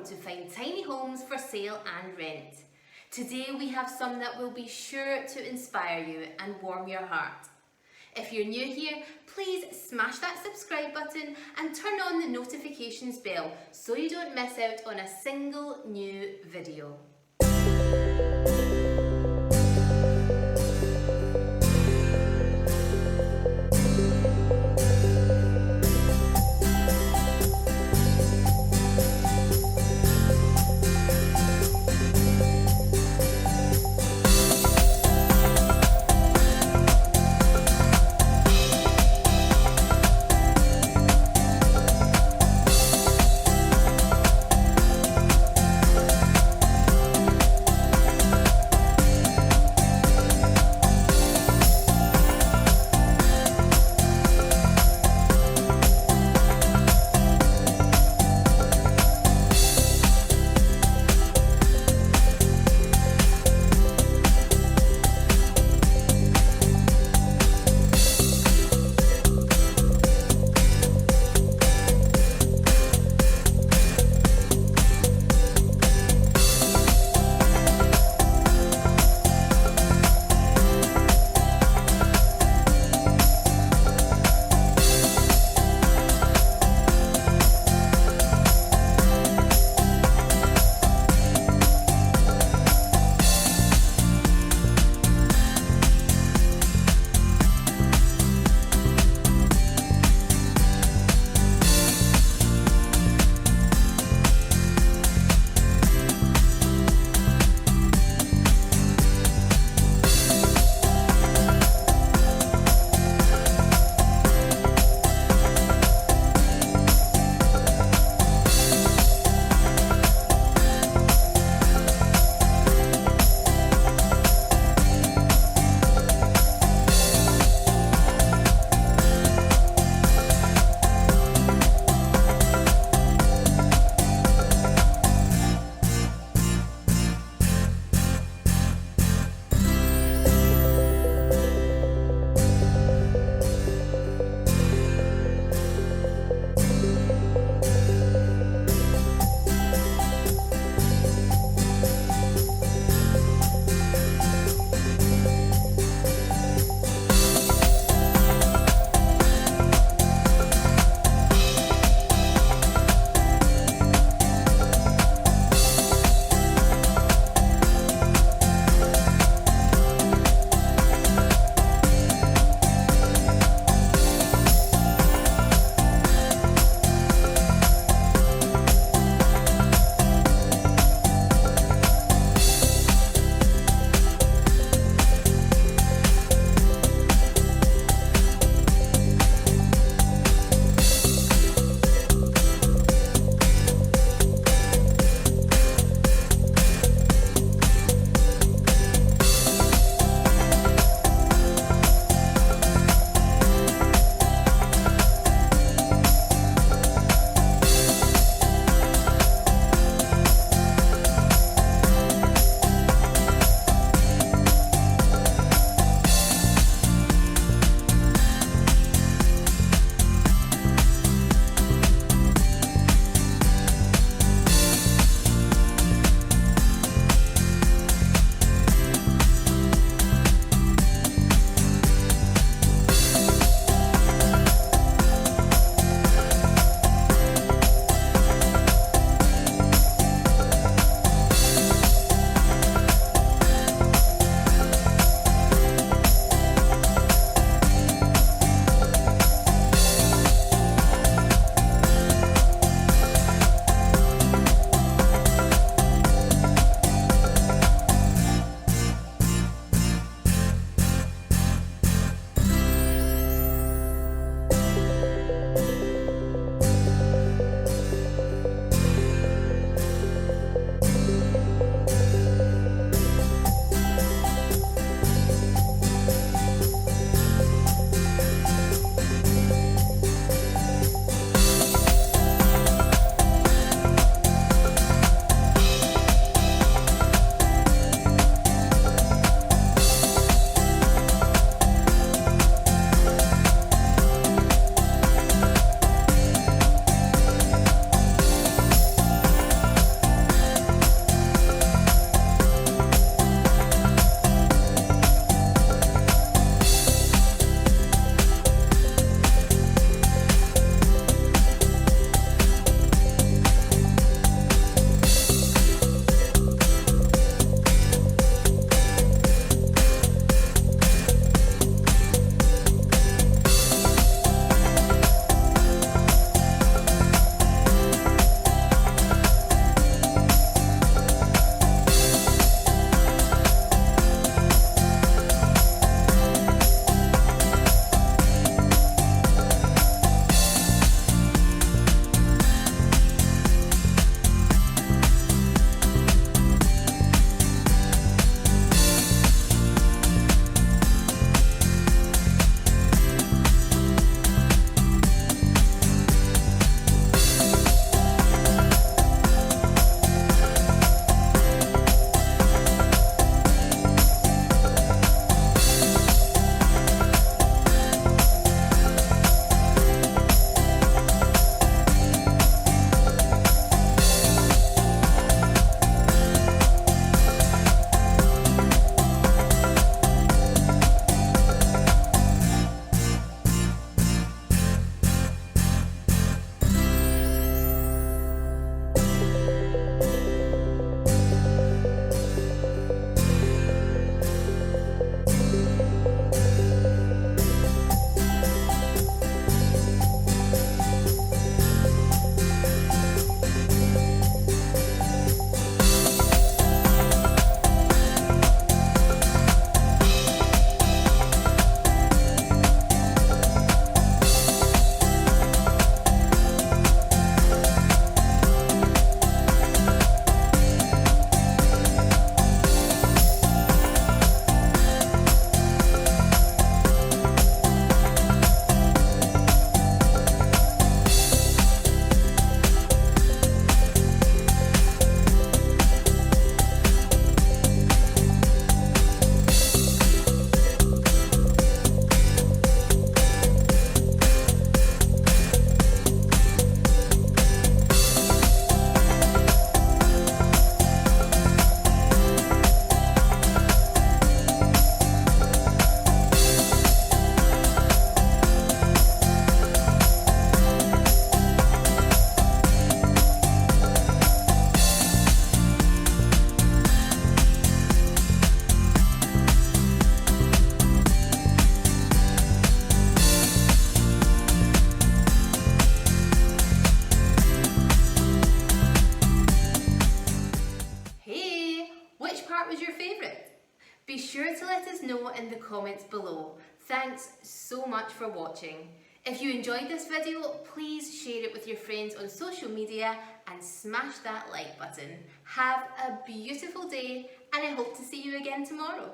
world to find tiny homes for sale and rent. Today we have some that will be sure to inspire you and warm your heart. If you're new here, please smash that subscribe button and turn on the notifications bell so you don't miss out on a single new video. Be sure to let us know in the comments below. Thanks so much for watching. If you enjoyed this video, please share it with your friends on social media and smash that like button. Have a beautiful day, and I hope to see you again tomorrow.